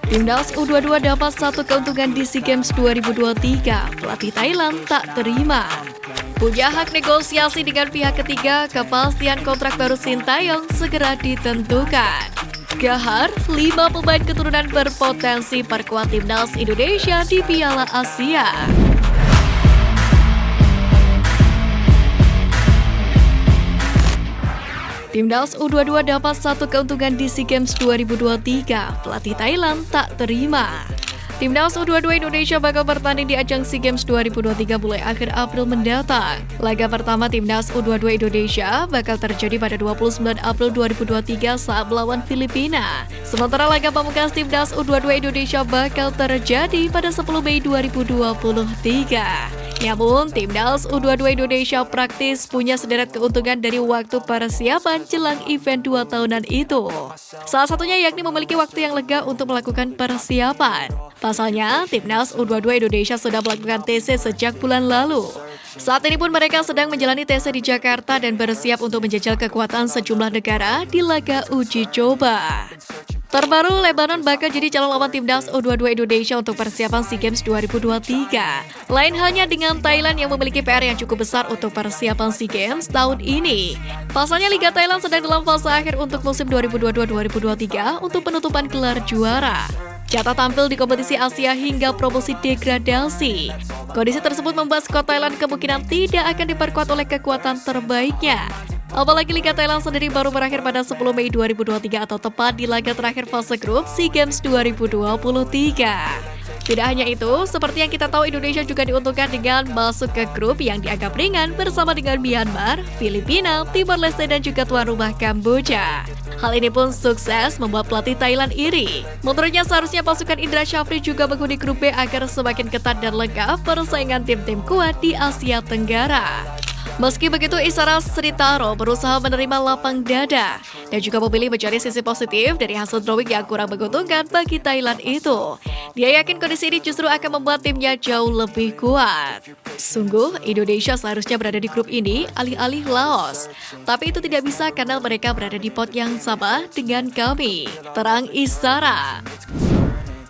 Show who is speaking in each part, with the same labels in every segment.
Speaker 1: Timnas U22 dapat satu keuntungan di SEA Games 2023, pelatih Thailand tak terima. Punya hak negosiasi dengan pihak ketiga, kepastian kontrak baru Sintayong segera ditentukan. Gahar, 5 pemain keturunan berpotensi perkuat Timnas Indonesia di Piala Asia. Timnas U22 dapat satu keuntungan di SEA Games 2023, pelatih Thailand tak terima. Timnas U22 Indonesia bakal bertanding di ajang SEA Games 2023 mulai akhir April mendatang. Laga pertama Timnas U22 Indonesia bakal terjadi pada 29 April 2023 saat melawan Filipina. Sementara laga pamungkas Timnas U22 Indonesia bakal terjadi pada 10 Mei 2023. Namun, Timnas U22 Indonesia praktis punya sederet keuntungan dari waktu persiapan jelang event 2 tahunan itu. Salah satunya yakni memiliki waktu yang lega untuk melakukan persiapan. Pasalnya, Timnas U22 Indonesia sudah melakukan TC sejak bulan lalu. Saat ini pun mereka sedang menjalani TC di Jakarta dan bersiap untuk menjajal kekuatan sejumlah negara di laga uji coba. Terbaru, Lebanon bakal jadi calon lawan Timnas U22 Indonesia untuk persiapan SEA Games 2023. Lain halnya dengan Thailand yang memiliki PR yang cukup besar untuk persiapan SEA Games tahun ini. Pasalnya Liga Thailand sedang dalam fase akhir untuk musim 2022-2023 untuk penutupan gelar juara. Jatah tampil di kompetisi Asia hingga promosi degradasi. Kondisi tersebut membuat skuad Thailand kemungkinan tidak akan diperkuat oleh kekuatan terbaiknya. Apalagi Liga Thailand sendiri baru berakhir pada 10 Mei 2023 atau tepat di laga terakhir fase grup SEA Games 2023. Tidak hanya itu, seperti yang kita tahu Indonesia juga diuntungkan dengan masuk ke grup yang dianggap ringan bersama dengan Myanmar, Filipina, Timor Leste dan juga tuan rumah Kamboja. Hal ini pun sukses membuat pelatih Thailand iri. Menurutnya seharusnya pasukan Indra Syafri juga menghuni grup B agar semakin ketat dan lengkap persaingan tim-tim kuat di Asia Tenggara. Meski begitu, Isara Sritaro berusaha menerima lapang dada dan juga memilih mencari sisi positif dari hasil drawing yang kurang menguntungkan bagi Thailand itu. Dia yakin kondisi ini justru akan membuat timnya jauh lebih kuat. Sungguh, Indonesia seharusnya berada di grup ini alih-alih Laos. Tapi itu tidak bisa karena mereka berada di pot yang sama dengan kami. Terang Isara.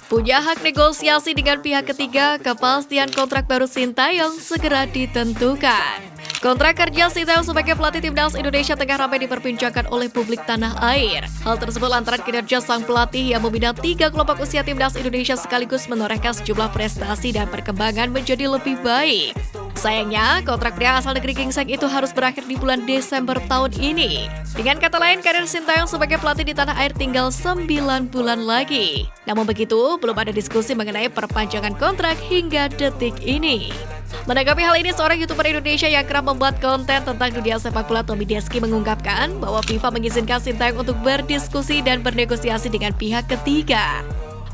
Speaker 1: Punya hak negosiasi dengan pihak ketiga, kepastian kontrak baru Sintayong segera ditentukan. Kontrak kerja Sintayong sebagai pelatih Timnas Indonesia tengah ramai diperbincangkan oleh publik tanah air. Hal tersebut lantaran kinerja sang pelatih yang membina 3 kelompok usia Timnas Indonesia sekaligus menorehkan sejumlah prestasi dan perkembangan menjadi lebih baik. Sayangnya, kontrak pria asal negeri Gingseng itu harus berakhir di bulan Desember tahun ini. Dengan kata lain, karir Sintayong sebagai pelatih di tanah air tinggal 9 bulan lagi. Namun begitu, belum ada diskusi mengenai perpanjangan kontrak hingga detik ini. Menanggapi hal ini, seorang YouTuber Indonesia yang kerap membuat konten tentang dunia sepak bola Tommy Deski mengungkapkan bahwa FIFA mengizinkan Sintayong untuk berdiskusi dan bernegosiasi dengan pihak ketiga.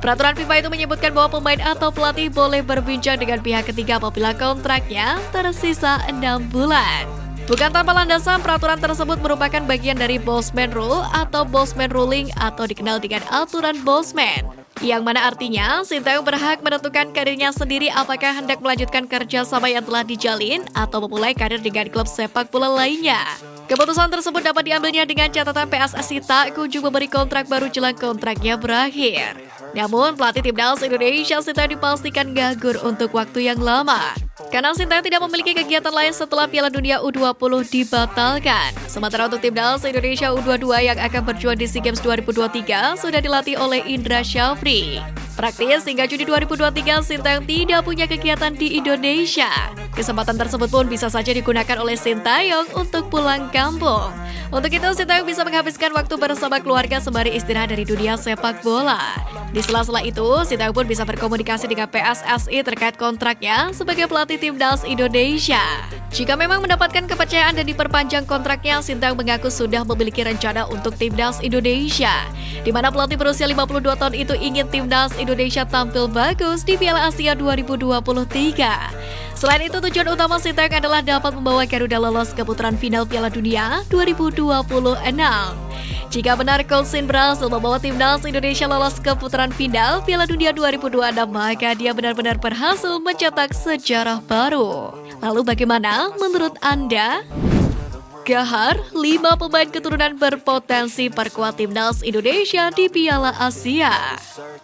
Speaker 1: Peraturan FIFA itu menyebutkan bahwa pemain atau pelatih boleh berbincang dengan pihak ketiga apabila kontraknya tersisa 6 bulan. Bukan tanpa landasan, peraturan tersebut merupakan bagian dari Bosman Rule atau Bosman Ruling atau dikenal dengan aturan Bosman. Yang mana artinya, Sintayong berhak menentukan karirnya sendiri apakah hendak melanjutkan kerjasama yang telah dijalin atau memulai karir dengan klub sepak bola lainnya. Keputusan tersebut dapat diambilnya dengan catatan PSSI tak kunjung memberi kontrak baru jelang kontraknya berakhir. Namun, pelatih Timnas Indonesia Sintayong dipastikan nganggur untuk waktu yang lama. Karena Sintayong tidak memiliki kegiatan lain setelah Piala Dunia U20 dibatalkan. Sementara untuk Timnas Indonesia U22 yang akan berjuang di SEA Games 2023 sudah dilatih oleh Indra Syafri. Praktis hingga Juni 2023, Sintayong tidak punya kegiatan di Indonesia. Kesempatan tersebut pun bisa saja digunakan oleh Sintayong untuk pulang kampung. Untuk itu, Sintayong bisa menghabiskan waktu bersama keluarga sembari istirahat dari dunia sepak bola. Di sela-sela itu, Sintayong pun bisa berkomunikasi dengan PSSI terkait kontraknya sebagai pelatih Timnas Indonesia. Jika memang mendapatkan kepercayaan dan diperpanjang kontraknya, Sintayong mengaku sudah memiliki rencana untuk Timnas Indonesia, di mana pelatih berusia 52 tahun itu ingin Timnas Indonesia tampil bagus di Piala Asia 2023. Selain itu, tujuan utama Sintayong adalah dapat membawa Garuda lolos ke putaran final Piala Dunia 2026. Jika benar Coach Shin berhasil membawa Timnas Indonesia lolos ke putaran final Piala Dunia 2026, maka dia benar-benar berhasil mencetak sejarah baru. Lalu bagaimana menurut Anda? Gahar, 5 pemain keturunan berpotensi perkuat Timnas Indonesia di Piala Asia.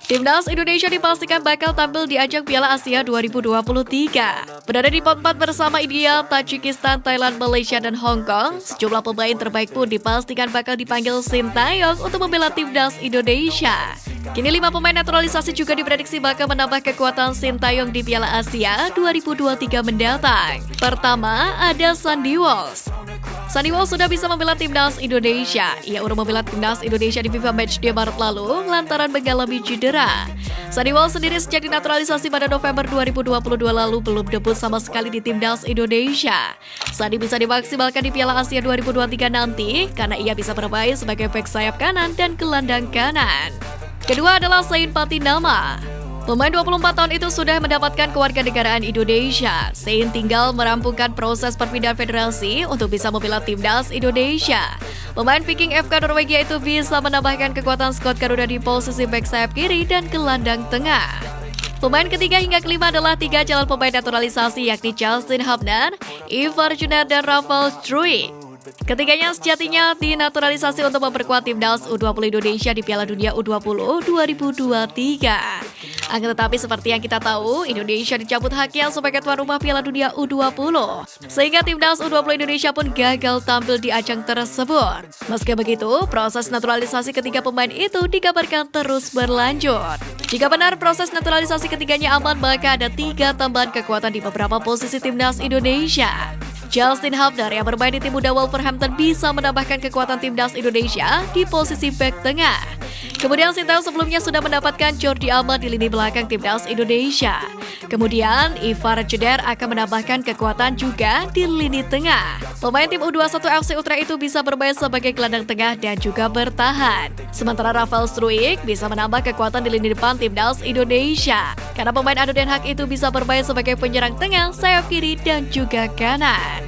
Speaker 1: Timnas Indonesia dipastikan bakal tampil di ajang Piala Asia 2023. Berada di pot 4 bersama India, Tajikistan, Thailand, Malaysia, dan Hong Kong, sejumlah pemain terbaik pun dipastikan bakal dipanggil Sintayong untuk membela Timnas Indonesia. Kini 5 pemain naturalisasi juga diprediksi bakal menambah kekuatan Sintayong di Piala Asia 2023 mendatang. Pertama, ada Sandy Walsh. Sandy Walsh sudah bisa membela Timnas Indonesia. Ia urung membela Timnas Indonesia di FIFA Matchday Maret lalu lantaran mengalami cedera. Sandy Walsh sendiri sejak dinaturalisasi pada November 2022 lalu belum debut sama sekali di Timnas Indonesia. Sandy bisa dimaksimalkan di Piala Asia 2023 nanti karena ia bisa bermain sebagai bek sayap kanan dan gelandang kanan. Kedua adalah Zain Patinama. Pemain 24 tahun itu sudah mendapatkan kewarganegaraan Indonesia. Zain tinggal merampungkan proses perpindahan federasi untuk bisa membela Timnas Indonesia. Pemain Viking FK Norwegia itu bisa menambahkan kekuatan skuad Garuda di posisi bek sayap kiri dan gelandang tengah. Pemain ketiga hingga kelima adalah 3 calon pemain naturalisasi yakni Justin Hubner, Ivar Juner, dan Rafael Struijk. Ketiganya sejatinya dinaturalisasi untuk memperkuat Timnas U20 Indonesia di Piala Dunia U20 2023. Akan tetapi seperti yang kita tahu, Indonesia dicabut haknya sebagai tuan rumah Piala Dunia U20. Sehingga Timnas U20 Indonesia pun gagal tampil di ajang tersebut. Meski begitu, proses naturalisasi ketiga pemain itu dikabarkan terus berlanjut. Jika benar proses naturalisasi ketiganya aman, maka ada 3 tambahan kekuatan di beberapa posisi Timnas Indonesia. Justin Hubner yang bermain di tim muda Wolverhampton bisa menambahkan kekuatan Timnas Indonesia di posisi bek tengah. Kemudian Sintayong sebelumnya sudah mendapatkan Jordi Alba di lini belakang Timnas Indonesia. Kemudian Ivar Juner akan menambahkan kekuatan juga di lini tengah. Pemain tim U21 FC Utrecht itu bisa bermain sebagai gelandang tengah dan juga bertahan. Sementara Rafael Struijk bisa menambah kekuatan di lini depan Timnas Indonesia. Karena pemain Ado Den Haag itu bisa bermain sebagai penyerang tengah, sayap kiri, dan juga kanan.